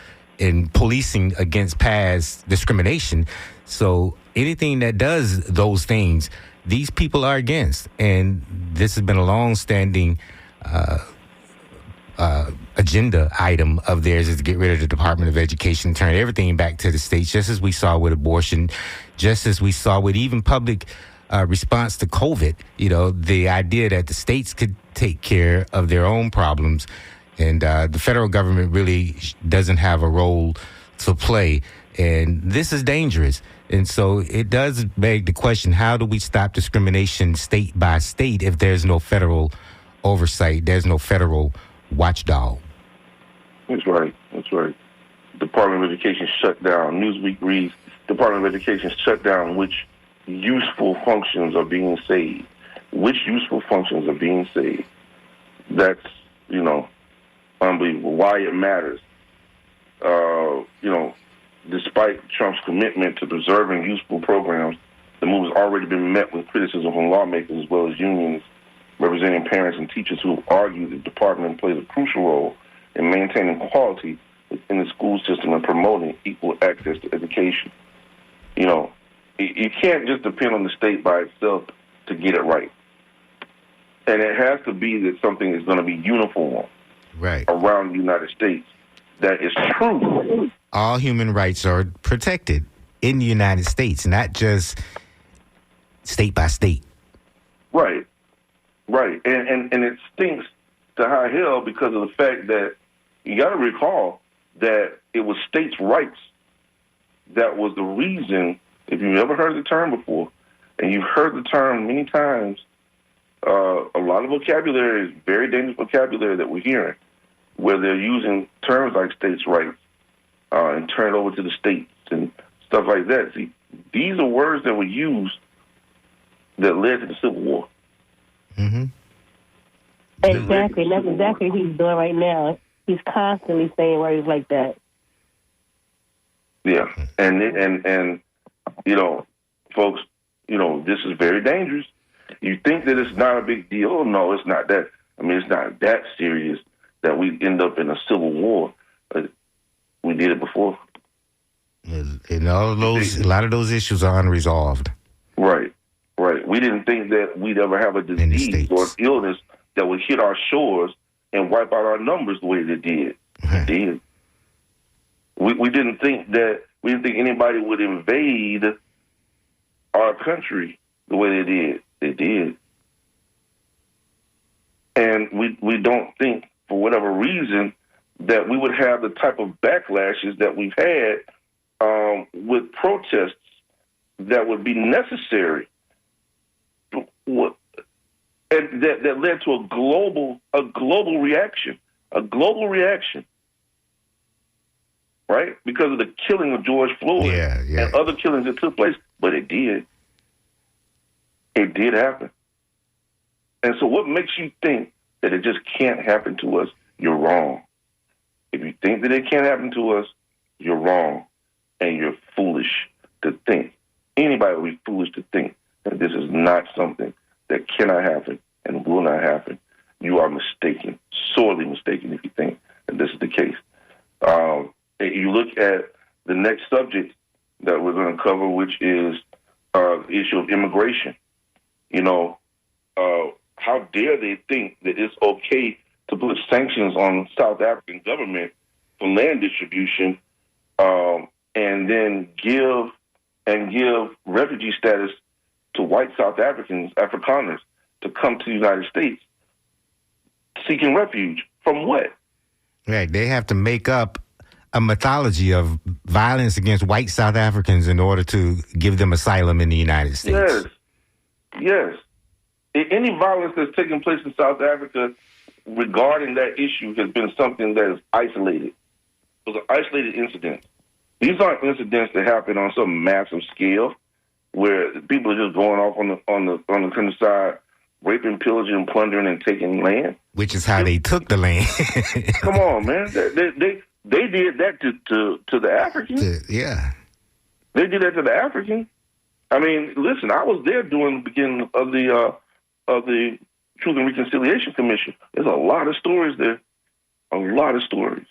S2: and policing against past discrimination. So anything that does those things, these people are against. And this has been a long-standing agenda item of theirs, is to get rid of the Department of Education, turn everything back to the states, just as we saw with abortion, just as we saw with even public response to COVID. You know, the idea that the states could take care of their own problems, and the federal government really doesn't have a role to play. And this is dangerous. And so it does beg the question, how do we stop discrimination state by state if there's no federal oversight, there's no federal watchdog?
S3: That's right. That's right. Department of Education shut down. Newsweek reads, Department of Education shut down which useful functions are being saved. Which useful functions are being saved? That's, unbelievable. Why it matters. Despite Trump's commitment to preserving useful programs, the move has already been met with criticism from lawmakers as well as unions representing parents and teachers who have argued the department plays a crucial role in maintaining quality within the school system and promoting equal access to education. You can't just depend on the state by itself to get it right. And it has to be that something is going to be uniform around the United States. That is true.
S2: All human rights are protected in the United States, not just state by state.
S3: Right. And it stinks to high hell because of the fact that you got to recall that it was states' rights that was the reason, if you've ever heard the term before, and you've heard the term many times, a lot of vocabulary is very dangerous vocabulary that we're hearing, where they're using terms like states' rights and turn it over to the states and stuff like that. See, these are words that were used that led to the Civil War.
S2: Mm-hmm.
S17: Exactly. And that's exactly what he's doing right now. He's constantly saying words like that.
S3: Yeah. And folks, this is very dangerous. You think that it's not a big deal. Oh, no, it's not that. I mean, it's not that serious that we end up in a civil war. We did it before.
S2: And a lot of those issues are unresolved.
S3: Right. We didn't think that we'd ever have a disease or illness that would hit our shores and wipe out our numbers the way that it did. It did. We didn't think anybody would invade our country the way they did. They did. And we don't think, for whatever reason, that we would have the type of backlashes that we've had with protests that would be necessary, and that led to a global reaction, right? Because of the killing of George Floyd and other killings that took place. But it did happen. And so what makes you think that it just can't happen to us? You're wrong. If you think that it can't happen to us, you're wrong. And you're foolish to think. Anybody would be foolish to think that this is not something that cannot happen and will not happen. You are mistaken, sorely mistaken, if you think that this is the case. You look at the next subject that we're going to cover, which is the issue of immigration. How dare they think that it's okay to put sanctions on South African government for land distribution, and then give refugee status to white South Africans, Afrikaners, to come to the United States seeking refuge from what?
S2: Right, they have to make up a mythology of violence against white South Africans in order to give them asylum in the United States.
S3: Yes. Any violence that's taken place in South Africa regarding that issue has been something that is isolated. It was an isolated incident. These aren't incidents that happen on some massive scale where people are just going off on the countryside, raping, pillaging, plundering, and taking land.
S2: Which is how they took the land.
S3: Come on, man. They did that to the Africans.
S2: Yeah.
S3: They did that to the Africans. I mean, listen, I was there during the beginning of the Truth and Reconciliation Commission. There's a lot of stories there, a lot of stories.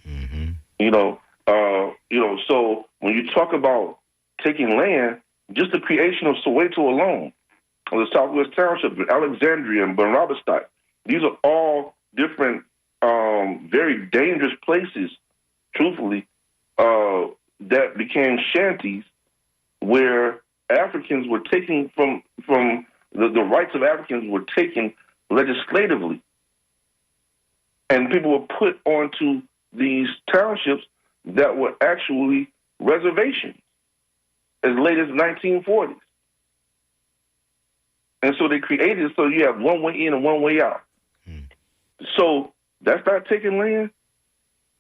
S2: Mm-hmm.
S3: So when you talk about taking land, just the creation of Soweto alone, or the Southwest Township, Alexandria, and Barnabastai, these are all different, very dangerous places, truthfully, that became shanties where Africans were taking from the rights of Africans were taken legislatively. And people were put onto these townships that were actually reservations as late as the 1940s. And so they created it so you have one way in and one way out. So that's not taking land,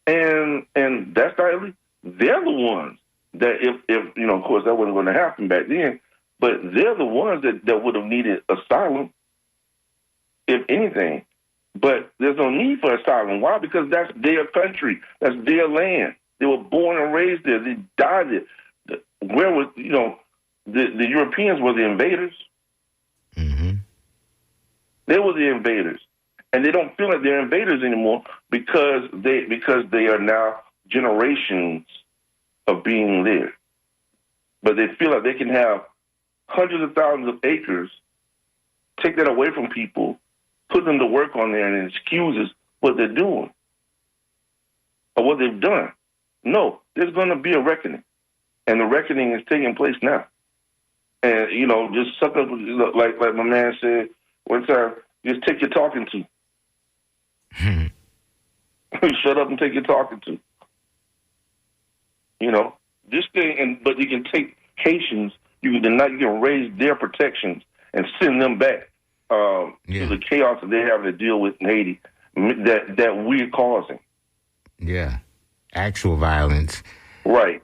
S3: and that's not illegal. They're the ones that if of course that wasn't going to happen back then, but they're the ones that would have needed asylum, if anything. But there's no need for asylum. Why? Because that's their country. That's their land. They were born and raised there. They died there. Where was, the Europeans were the invaders.
S2: Mm-hmm.
S3: They were the invaders. And they don't feel like they're invaders anymore because they are now generations of being there. But they feel like they can have hundreds of thousands of acres, take that away from people, put them to work on there, and excuses what they're doing or what they've done. No, there's going to be a reckoning, and the reckoning is taking place now. And just suck up, like my man said one time. Just take your talking to. Shut up and take your talking to. This thing, but you can take Haitians. You can raise their protections and send them back to the chaos that they have to deal with in Haiti that we're causing.
S2: Yeah, actual violence.
S3: Right.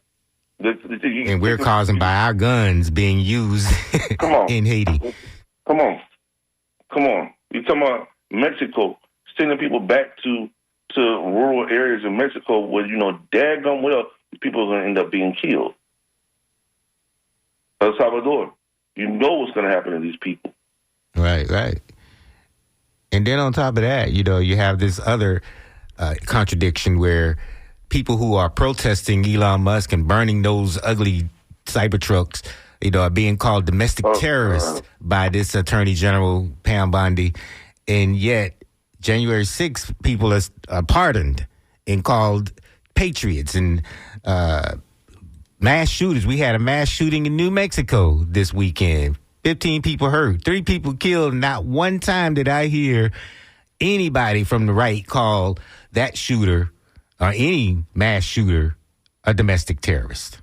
S2: And we're causing by our guns being used in Haiti.
S3: Come on. You're talking about Mexico, sending people back to rural areas in Mexico where, daggum well, people are going to end up being killed. El Salvador, what's going to happen to these people.
S2: Right. And then on top of that, you have this other contradiction where people who are protesting Elon Musk and burning those ugly Cybertrucks, are being called domestic terrorists by this Attorney General, Pam Bondi. And yet, January 6th, people are pardoned and called patriots and mass shooters. We had a mass shooting in New Mexico this weekend. 15 people hurt, 3 people killed. Not one time did I hear anybody from the right call that shooter or any mass shooter a domestic terrorist.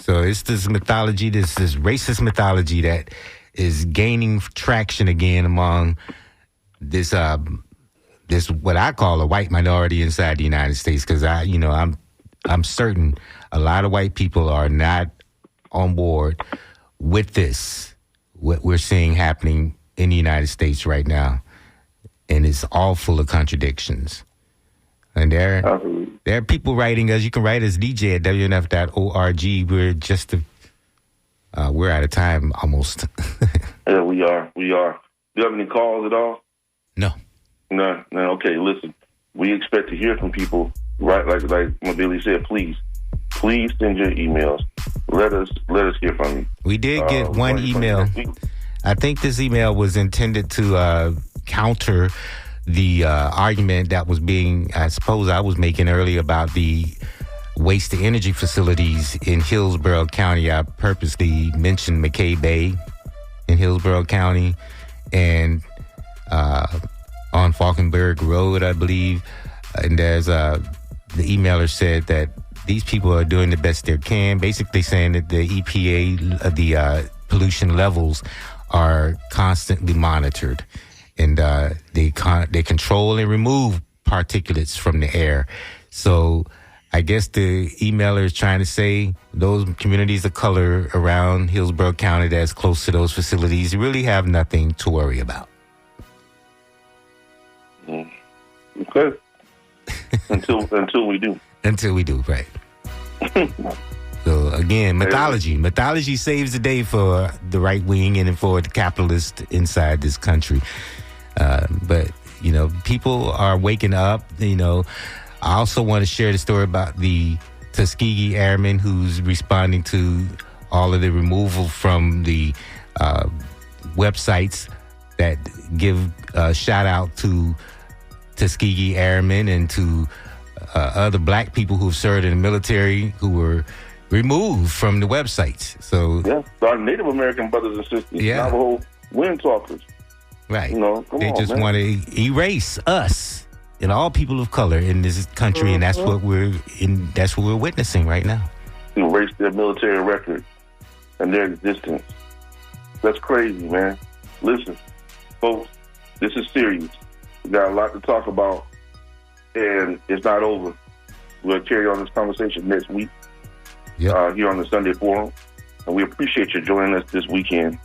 S2: So it's this mythology, this racist mythology that is gaining traction again among this what I call a white minority inside the United States, because I'm certain a lot of white people are not on board with this, what we're seeing happening in the United States right now. And it's all full of contradictions. And there are people writing us. You can write us, DJ at WNF.org. We're out of time almost.
S3: Yeah, we are. Do you have any calls at all?
S2: No.
S3: No. Okay, listen. We expect to hear from people, right? Like Billy said, please send your emails. Let us hear from you.
S2: We did get one email. I think this email was intended to counter the argument that was I was making earlier about the waste to energy facilities in Hillsborough County. I purposely mentioned McKay Bay in Hillsborough County and on Falkenberg Road, I believe. And there's the emailer said that these people are doing the best they can, basically saying that the EPA, the pollution levels are constantly monitored. And they control and remove particulates from the air. So I guess the emailer is trying to say those communities of color around Hillsborough County that's close to those facilities really have nothing to worry about.
S3: Okay. Until we do.
S2: Until we do, right. So, again, mythology saves the day for the right wing and for the capitalists inside this country. But, people are waking up. I also want to share the story about the Tuskegee Airmen who's responding to all of the removal from the websites that give a shout out to Tuskegee Airmen and to other black people who've served in the military who were removed from the websites. So
S3: our Native American brothers and sisters, Navajo wind talkers.
S2: Right. They just want to erase us and all people of color in this country, and that's what we're witnessing right now.
S3: Erase their military record and their existence. That's crazy, man. Listen, folks, this is serious. We got a lot to talk about, and it's not over. We'll carry on this conversation next week here on the Sunday Forum, and we appreciate you joining us this weekend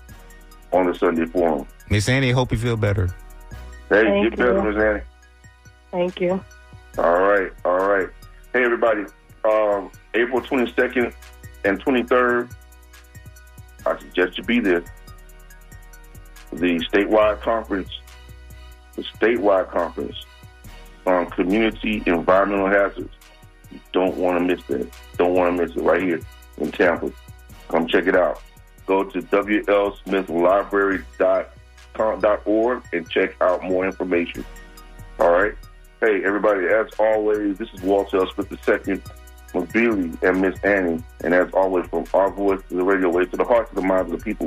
S3: on the Sunday Forum.
S2: Miss Annie, hope you feel better.
S3: Hey, get better, Miss Annie.
S17: Thank you.
S3: All right. Hey, everybody. April 22nd and 23rd, I suggest you be there. The statewide conference on community environmental hazards. You don't want to miss that. Don't want to miss it right here in Tampa. Come check it out. Go to WLSmithLibrary.org and check out more information. All right. Hey, everybody, as always, this is Walter L. Smith II, with Billy and Miss Annie. And as always, from our voice to the radio waves to the hearts and the minds of the people.